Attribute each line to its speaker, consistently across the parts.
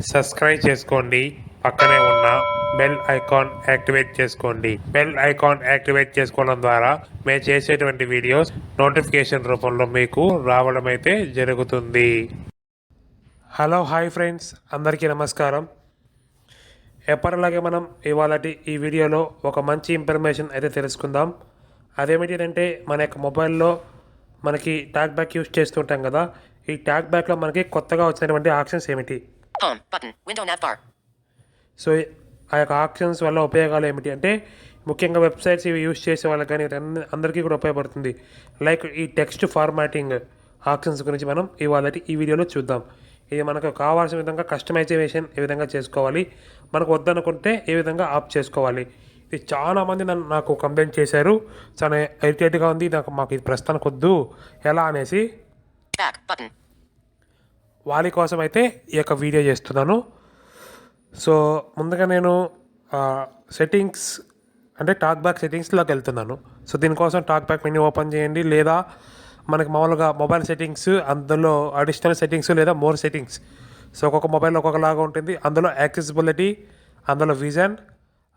Speaker 1: Subscribe చేసుకోండి. పక్కనే ఉన్న బెల్ ఐకాన్ యాక్టివేట్ చేసుకోండి. బెల్ ఐకాన్ యాక్టివేట్ చేసుకోవడం ద్వారా మేము చేసేటువంటి వీడియోస్ నోటిఫికేషన్ రూపంలో మీకు రావడం అయితే జరుగుతుంది. హలో హాయ్ ఫ్రెండ్స్, అందరికీ నమస్కారం. ఎప్పటిలాగే మనం ఇవాళ ఈ వీడియోలో ఒక మంచి ఇన్ఫర్మేషన్ అయితే తెలుసుకుందాం. అదేమిటి అంటే మన యొక్క మొబైల్లో మనకి టాక్ బ్యాక్ యూజ్ చేస్తుంటాం కదా. ఈ టాక్ బ్యాక్లో మనకి కొత్తగా వచ్చినటువంటి ఆప్షన్స్ ఏమిటి,
Speaker 2: Home button, window nav bar.
Speaker 1: So ఆ యొక్క ఆప్షన్స్ వల్ల ఉపయోగాలు ఏమిటి అంటే ముఖ్యంగా వెబ్సైట్స్ ఇవి యూజ్ చేసే వాళ్ళకి కానీ అందరికీ కూడా ఉపయోగపడుతుంది. లైక్ ఈ టెక్స్ట్ ఫార్మాటింగ్ ఆప్షన్స్ గురించి మనం ఇవాళ ఈ వీడియోలో చూద్దాం. ఇది మనకు కావాల్సిన విధంగా కస్టమైజేషన్ ఏ విధంగా చేసుకోవాలి, మనకు వద్దనుకుంటే ఏ విధంగా ఆప్ చేసుకోవాలి. ఇది చాలామంది నాకు కంప్లైంట్ చేశారు, చాలా ఇరిటేట్గా ఉంది, మాకు ఇది ప్రస్తుతానికి వద్దు ఎలా అనేసి.
Speaker 2: Back button.
Speaker 1: వాళ్ళ కోసం అయితే ఈ యొక్క వీడియో చేస్తున్నాను. సో ముందుగా నేను సెట్టింగ్స్ అంటే టాక్ బ్యాక్ సెట్టింగ్స్లోకి వెళ్తున్నాను. సో దీనికోసం టాక్ బ్యాక్ మెనూ ఓపెన్ చేయండి, లేదా మనకి మామూలుగా మొబైల్ సెట్టింగ్స్, అందులో అడిషనల్ సెట్టింగ్స్ లేదా మోర్ సెట్టింగ్స్. సో ఒక్కొక్క మొబైల్ ఒక్కొక్కలాగా ఉంటుంది. అందులో యాక్సెసిబిలిటీ, అందులో విజన్,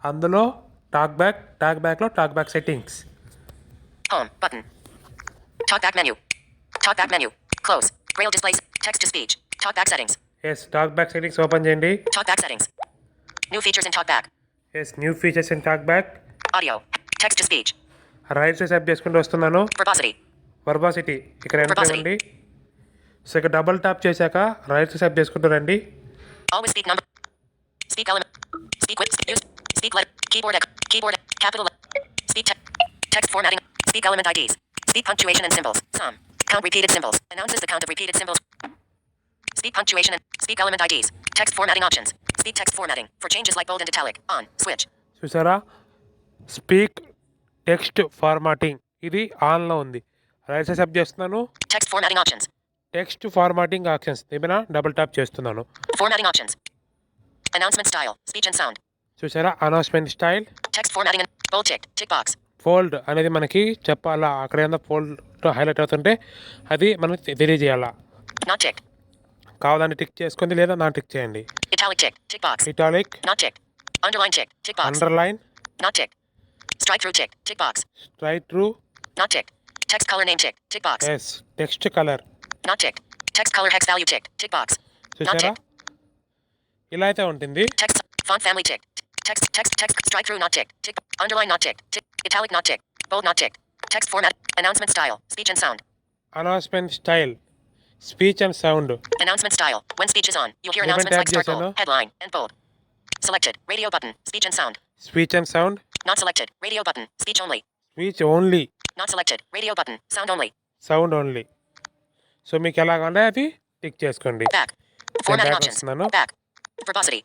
Speaker 1: అందులో టాక్ బ్యాక్లో talk back settings.
Speaker 2: Home button. Talk back menu. Talk back menu. Close. Braille displays. Text to speech. Talk back settings.
Speaker 1: Yes, talk back settings open చేయండి.
Speaker 2: Talk back settings. New features in talk back.
Speaker 1: Yes, new features in talk back.
Speaker 2: Audio. Text to speech.
Speaker 1: Right side swipe చేసుకుంటూ వస్తున్నాను.
Speaker 2: Verbosity.
Speaker 1: Verbosity ఇక్కడ enter
Speaker 2: Verbosity.
Speaker 1: ఇవ్వండి. So ఇక్కడ double tap చేశాక right swipe చేసుకుంటూ రండి.
Speaker 2: Always speak number. Speak element. Speak with. Use. Speak letter. Keyboard. Keyboard. Capital. Speak text formatting. Speak element IDs. Speak punctuation and symbols. Some. Count repeated symbols. Announces the count of repeated symbols. Speak punctuation and speak element IDs. Text formatting options. Speak text formatting. For changes like bold and italic. On. Switch.
Speaker 1: చూసారా, speak text formatting ఇది ఆన్లో ఉంది. Right side swipe చేస్తున్నాను.
Speaker 2: Text formatting options.
Speaker 1: Text formatting options దీనిపైన double tap చేస్తున్నాను.
Speaker 2: Formatting options. Announcement style. Speech and sound.
Speaker 1: చూసారా, announcement style,
Speaker 2: Text formatting and bold ticked. Tick box.
Speaker 1: Fold అనేది మనకి చెప్పాలా, అక్కడ ఏదైనా ఫోల్డ్ హైలైట్ అవుతుంటే అది మనం తెలియజేయాలా.
Speaker 2: Not ticked.
Speaker 1: కావాలని టిక్ చేసుకుంది, లేదా నా టిక్ చేయండి.
Speaker 2: Italic tick. Tick box.
Speaker 1: Italic,
Speaker 2: Not ticked. Underline tick. Tick box.
Speaker 1: Underline,
Speaker 2: Not ticked. Strike through tick. Tick box.
Speaker 1: Straight through.
Speaker 2: Not ticked. Text color name tick. Tick box.
Speaker 1: Yes, text colour.
Speaker 2: Not ticked. Text color hex value tick. Tick box. Not
Speaker 1: చూసారా,
Speaker 2: ticked.
Speaker 1: ఇలా అయితే ఉంటుంది.
Speaker 2: Text font family tick. Text strike through not ticked. Tick underline not ticked. Tick italic not ticked. Bold not ticked. Text format announcement style. Speech and sound.
Speaker 1: Announcement style, speech and sound.
Speaker 2: Announcement style. When speech is on, you'll hear
Speaker 1: Movement
Speaker 2: announcements like
Speaker 1: tab
Speaker 2: start
Speaker 1: చేశాను.
Speaker 2: bold, headline, and bold. Selected. Radio button. Speech and sound.
Speaker 1: Speech and sound.
Speaker 2: Not selected. Radio button. Speech only.
Speaker 1: Speech only,
Speaker 2: Not selected. Radio button. Sound only.
Speaker 1: Sound only. So మీకు ఎలాగంటే అది tick చేసుకోండి.
Speaker 2: Back. Formatting
Speaker 1: back
Speaker 2: options.
Speaker 1: వస్తున్నాను.
Speaker 2: Back. Verbosity.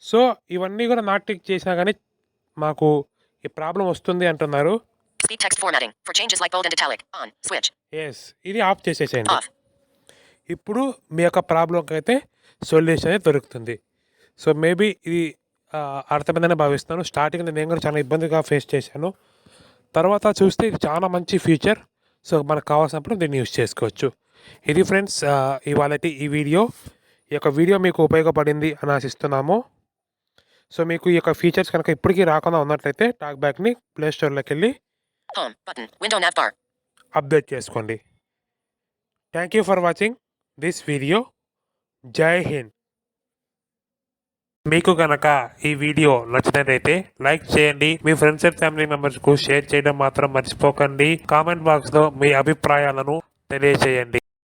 Speaker 1: So ఇవన్నీ కూడా not tick చేసినా కానీ మాకు ఈ ప్రాబ్లం వస్తుంది అంటున్నారు.
Speaker 2: Speak text formatting. For changes like bold and italic. On. Switch.
Speaker 1: Yes, ఇది ఆఫ్ చేసేసేయండి.
Speaker 2: Off.
Speaker 1: ఇప్పుడు మీ యొక్క ప్రాబ్లంకి అయితే సొల్యూషన్ అయితే దొరుకుతుంది. సో మేబీ ఇది అర్థమైందని భావిస్తాను. స్టార్టింగ్ నేను కూడా చాలా ఇబ్బందిగా ఫేస్ చేశాను. తర్వాత చూస్తే ఇది చాలా మంచి ఫీచర్. సో మనకు కావాల్సినప్పుడు దీన్ని యూజ్ చేసుకోవచ్చు. ఇది ఫ్రెండ్స్ ఇవాళ ఈ వీడియో. ఈ యొక్క వీడియో మీకు ఉపయోగపడింది అని ఆశిస్తున్నాము. సో మీకు ఈ యొక్క ఫీచర్స్ కనుక ఇప్పటికీ రాకుండా ఉన్నట్లయితే టాక్ బ్యాక్ని ప్లే స్టోర్లోకి వెళ్ళి
Speaker 2: Home button. Window nav bar.
Speaker 1: Update చేసుకోండి. Thank you for watching this video. జై హింద్. మీకు కనుక ఈ వీడియో నచ్చినట్లయితే లైక్ చేయండి, మీ ఫ్రెండ్స్ అండ్ ఫ్యామిలీ మెంబర్స్కు షేర్ చేయడం మాత్రం మర్చిపోకండి. కామెంట్ బాక్స్లో మీ అభిప్రాయాలను తెలియజేయండి.